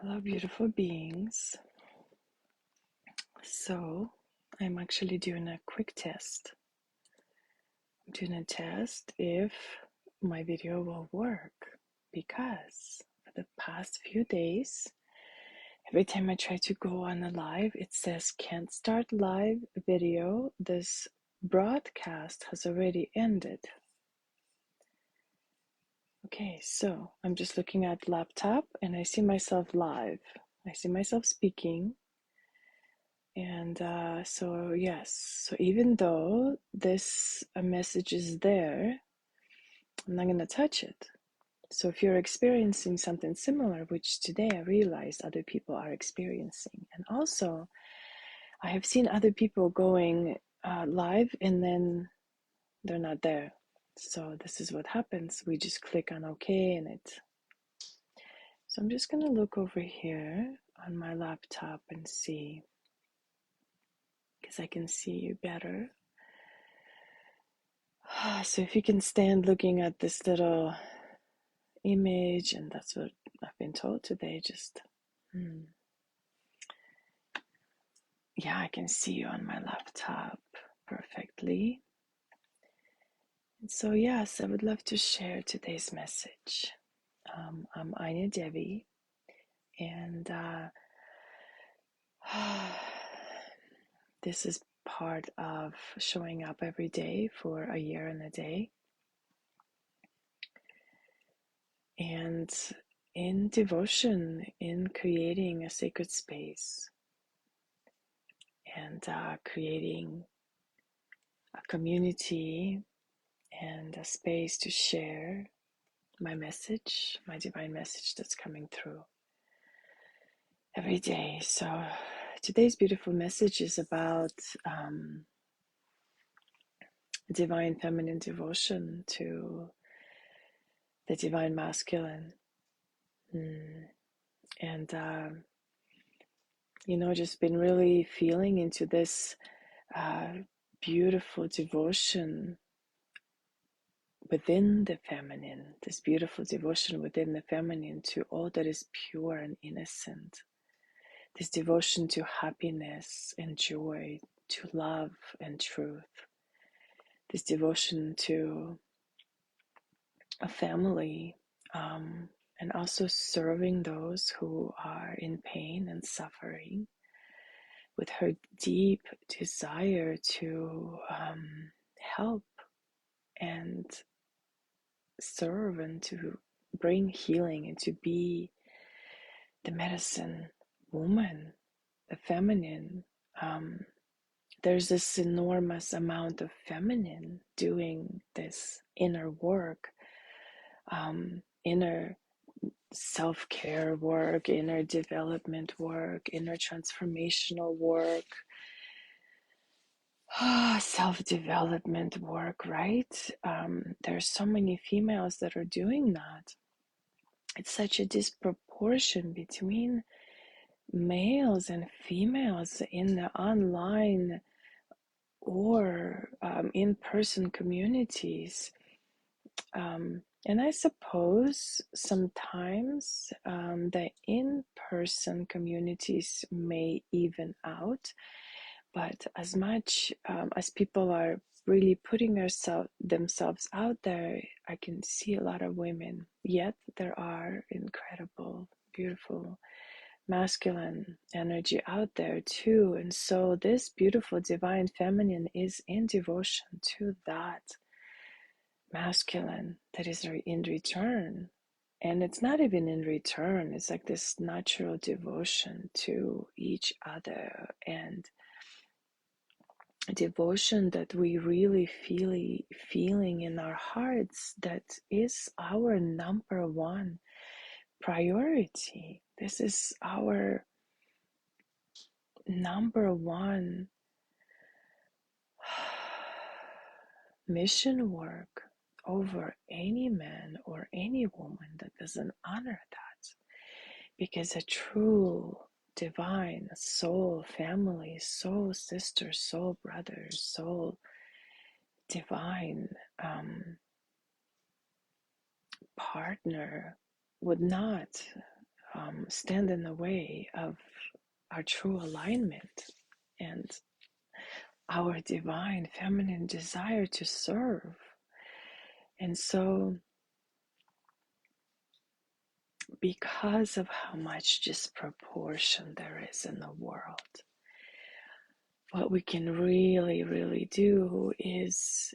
Hello, beautiful beings. So, I'm actually doing a quick test. I'm doing a test if my video will work because for the past few days, every time I try to go on a live, it says can't start live video. This broadcast has already ended. Okay, so I'm just looking at laptop and I see myself live. I see myself speaking. And so even though this message is there, I'm not going to touch it. So if you're experiencing something similar, which today I realized other people are experiencing, and also I have seen other people going live and then they're not there. So this is what happens. We just click on OK and it. So I'm just going to look over here on my laptop and see, because I can see you better. So if you can stand looking at this little image, and that's what I've been told today, just, yeah, I can see you on my laptop perfectly. And so, yes, I would love to share today's message. I'm Anya Devi, and this is part of showing up every day for a year and a day. And in devotion, in creating a sacred space and creating a community and a space to share my message, my divine message that's coming through every day. So today's beautiful message is about divine feminine devotion to the divine masculine. And just been really feeling into this beautiful devotion within the feminine, this beautiful devotion within the feminine to all that is pure and innocent, this devotion to happiness and joy, to love and truth, this devotion to a family, and also serving those who are in pain and suffering, with her deep desire to help and serve and to bring healing and to be the medicine woman, the feminine. There's this enormous amount of feminine doing this inner work, inner self-care work, inner development work, inner transformational work, self-development work, right? There's so many females that are doing that. It's such a disproportion between males and females in the online or in-person communities. And I suppose sometimes the in-person communities may even out, but as much as people are really putting themselves out there, I can see a lot of women. Yet there are incredible, beautiful, masculine energy out there too. And so this beautiful divine feminine is in devotion to that masculine that is in return. And it's not even in return, it's like this natural devotion to each other and devotion that we really feeling in our hearts, that is our number one priority. This is our number one mission work over any man or any woman that doesn't honor that. Because a true divine soul family, soul sister, soul brother, soul divine partner would not stand in the way of our true alignment and our divine feminine desire to serve. And so, because of how much disproportion there is in the world, what we can really, really do is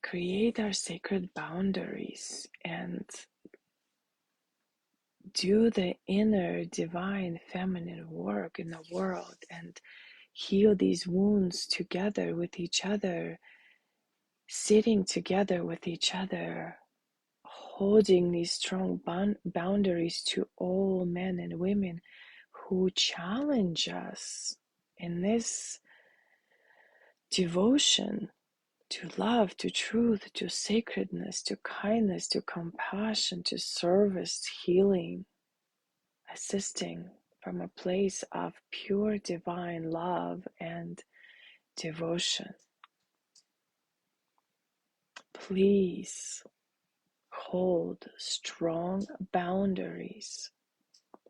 create our sacred boundaries and do the inner divine feminine work in the world and heal these wounds together with each other, sitting together with each other, holding these strong boundaries to all men and women who challenge us in this devotion to love, to truth, to sacredness, to kindness, to compassion, to service, healing, assisting from a place of pure divine love and devotion. Please hold strong boundaries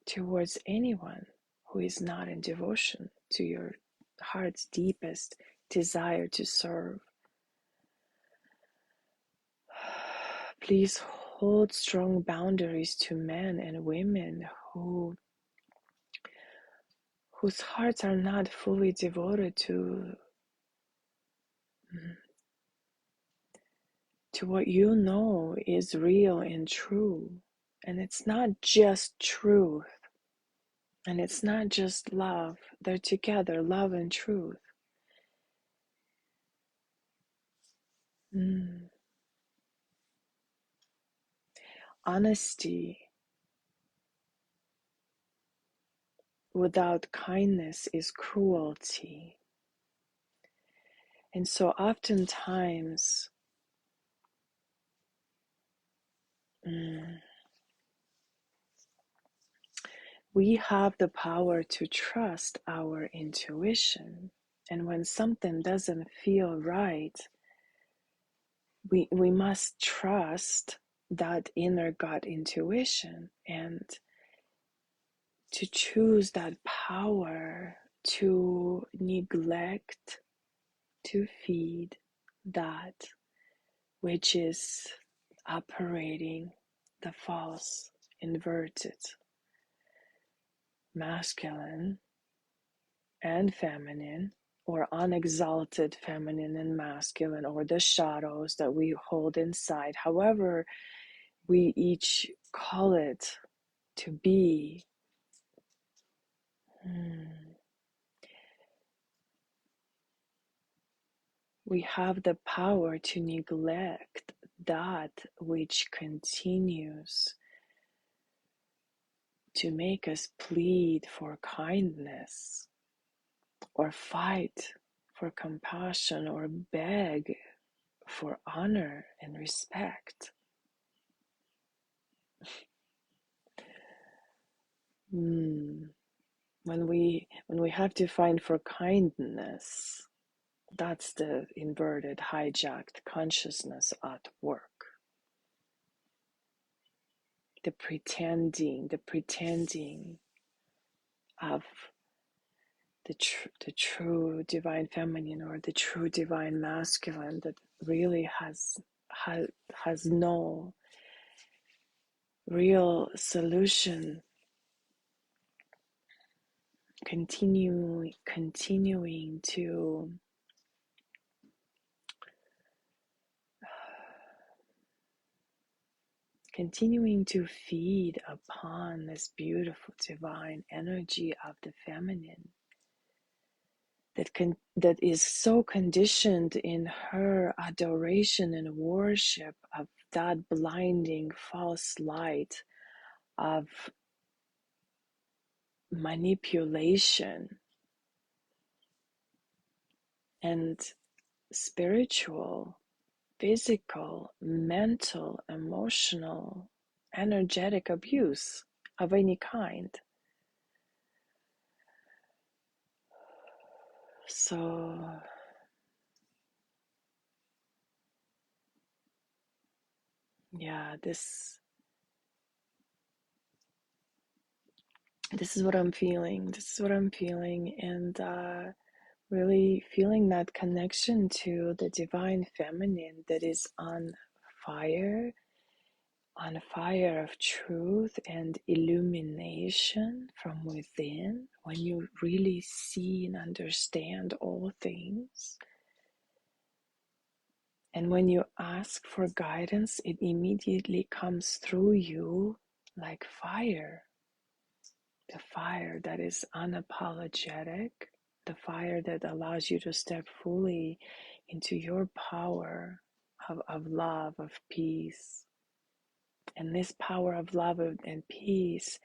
towards anyone who is not in devotion to your heart's deepest desire to serve. Please hold strong boundaries to men and women whose hearts are not fully devoted to what you know is real and true. And it's not just truth, and it's not just love. They're together, love and truth. Honesty without kindness is cruelty. And so oftentimes, we have the power to trust our intuition. And when something doesn't feel right, we must trust that inner gut intuition and to choose that power to neglect to feed that which is operating the false, inverted, masculine and feminine, or unexalted feminine and masculine, or the shadows that we hold inside, however we each call it to be. We have the power to neglect that which continues to make us plead for kindness or fight for compassion or beg for honor and respect. When we have to find for kindness, that's the inverted, hijacked consciousness at work. The pretending of the true divine feminine or the true divine masculine that really has no real solution. Continuing to feed upon this beautiful divine energy of the feminine that is so conditioned in her adoration and worship of that blinding false light of manipulation and spiritual, physical, mental, emotional, energetic abuse of any kind. So yeah, this this is what I'm feeling. This is what I'm feeling. And really feeling that connection to the divine feminine that is fire on fire of truth and illumination from within. When you really see and understand all things, and when you ask for guidance, it immediately comes through you like fire. The fire that is unapologetic, the fire that allows you to step fully into your power of love, of peace. And this power of love and peace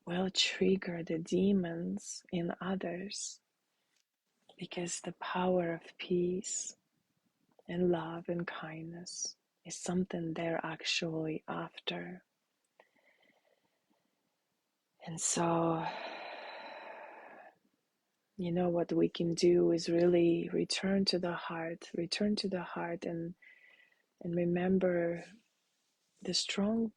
will trigger the demons in others, because the power of peace and love and kindness is something they're actually after. And so, what we can do is really return to the heart, and remember the strong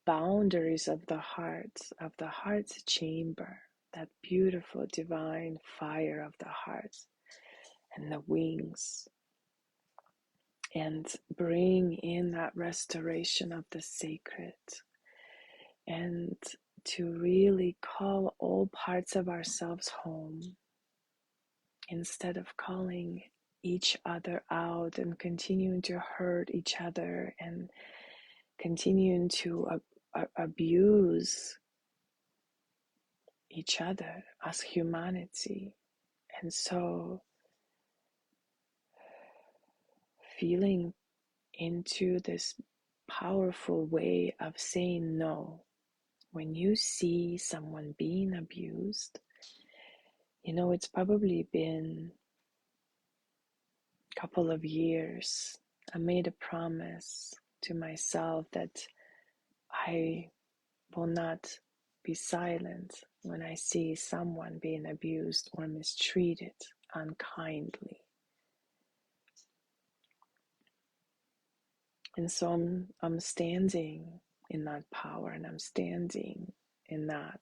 boundaries of the heart's chamber, that beautiful divine fire of the heart and the wings, and bring in that restoration of the sacred, and to really call all parts of ourselves home, instead of calling each other out and continuing to hurt each other and continuing to abuse each other as humanity. And so feeling into this powerful way of saying no. When you see someone being abused, it's probably been a couple of years. I made a promise to myself that I will not be silent when I see someone being abused or mistreated unkindly. And so I'm standing in that power, and I'm standing in that.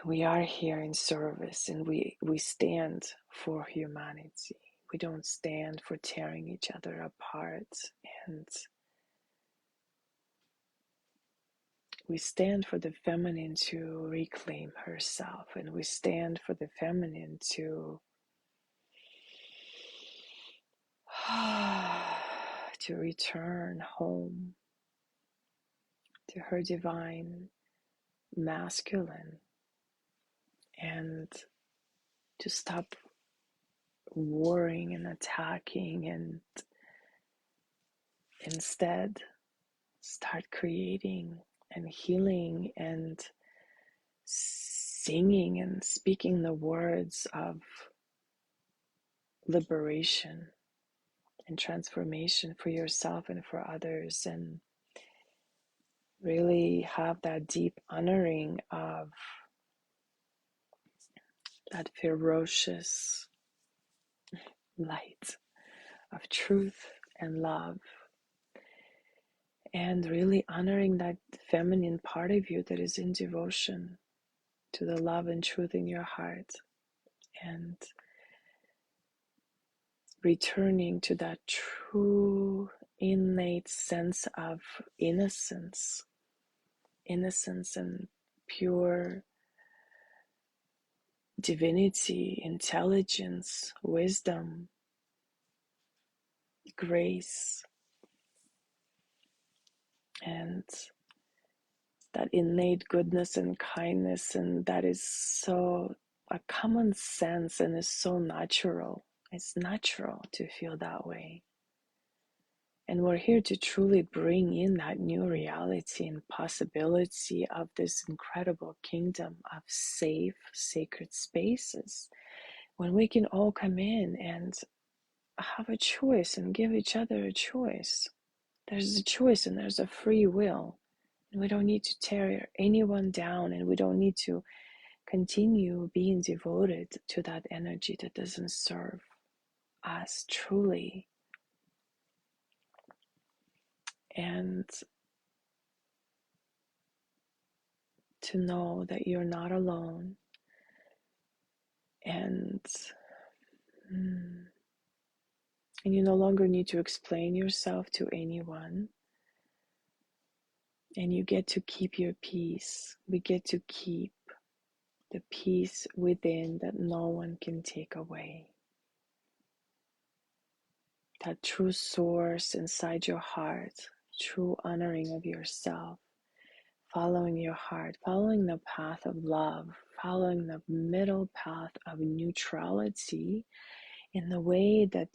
We are here in service, and we stand for humanity. We don't stand for tearing each other apart, and we stand for the feminine to reclaim herself, and we stand for the feminine to return home to her divine masculine, and to stop warring and attacking, and instead start creating and healing and singing and speaking the words of liberation and transformation for yourself and for others, and really have that deep honoring of that ferocious light of truth and love, and really honoring that feminine part of you that is in devotion to the love and truth in your heart, and returning to that true innate sense of innocence and pure divinity, intelligence, wisdom, grace, and that innate goodness and kindness, and that is so a common sense and is so natural. It's natural to feel that way. And we're here to truly bring in that new reality and possibility of this incredible kingdom of safe, sacred spaces, when we can all come in and have a choice and give each other a choice. There's a choice and there's a free will. And we don't need to tear anyone down, and we don't need to continue being devoted to that energy that doesn't serve us truly. And to know that you're not alone, and you no longer need to explain yourself to anyone, and you get to keep your peace. We get to keep the peace within that no one can take away. That true source inside your heart, true honoring of yourself, following your heart, following the path of love, following the middle path of neutrality, in the way that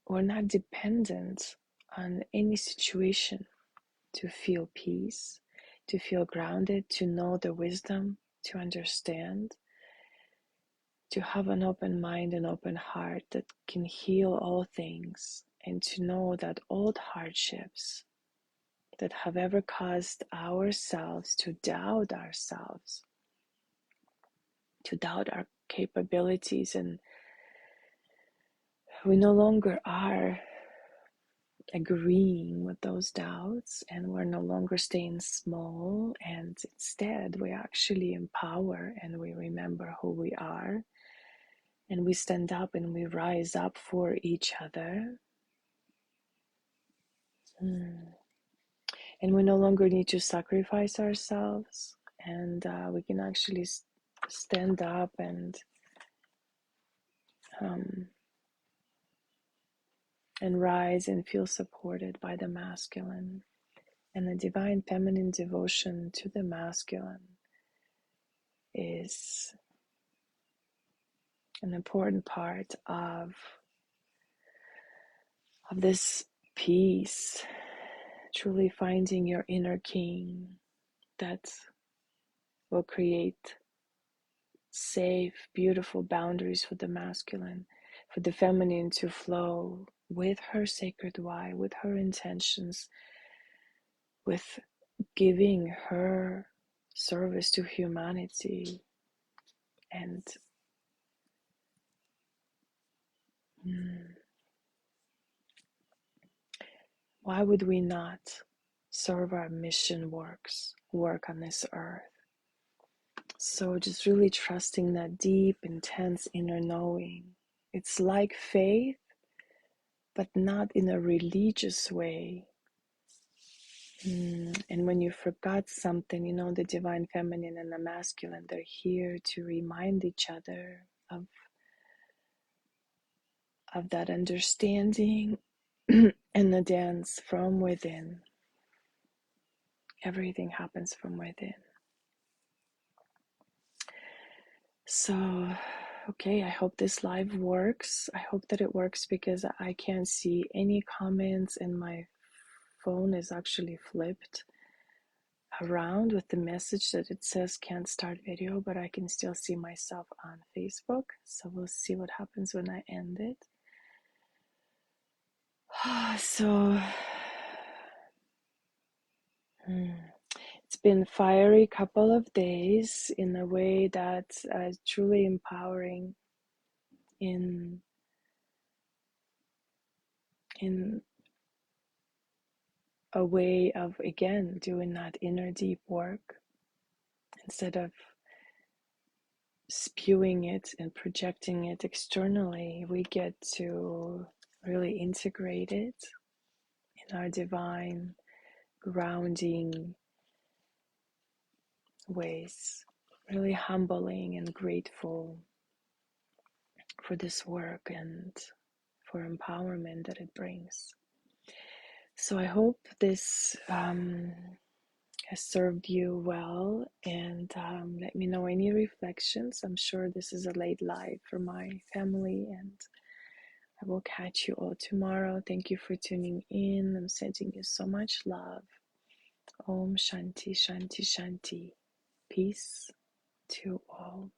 we're not dependent on any situation to feel peace, to feel grounded, to know the wisdom, to understand, to have an open mind and open heart that can heal all things, and to know that old hardships that have ever caused ourselves to doubt ourselves, to doubt our capabilities, and we no longer are agreeing with those doubts, and we're no longer staying small, and instead we actually empower and we remember who we are, and we stand up and we rise up for each other. And we no longer need to sacrifice ourselves, and we can actually stand up um, and rise and feel supported by the masculine. And the divine feminine devotion to the masculine is an important part of this peace, truly finding your inner king that will create safe, beautiful boundaries for the masculine, for the feminine to flow with her sacred why, with her intentions, with giving her service to humanity. And why would we not serve our mission work on this earth? So just really trusting that deep, intense inner knowing. It's like faith, but not in a religious way. And when you forgot something, the divine feminine and the masculine, they're here to remind each other of that understanding and the dance from within. Everything happens from within. So, okay, I hope this live works. I hope that it works because I can't see any comments, and my phone is actually flipped around with the message that it says can't start video, but I can still see myself on Facebook. So we'll see what happens when I end it. So it's been fiery couple of days in a way that's truly empowering in a way of, again, doing that inner deep work instead of spewing it and projecting it externally. We get to really integrate it in our divine grounding ways, really humbling and grateful for this work and for empowerment that it brings. So I hope this has served you well, and let me know any reflections. I'm sure this is a late live for my family, and I will catch you all tomorrow. Thank you for tuning in. I'm sending you so much love. Om Shanti Shanti Shanti. Peace to all.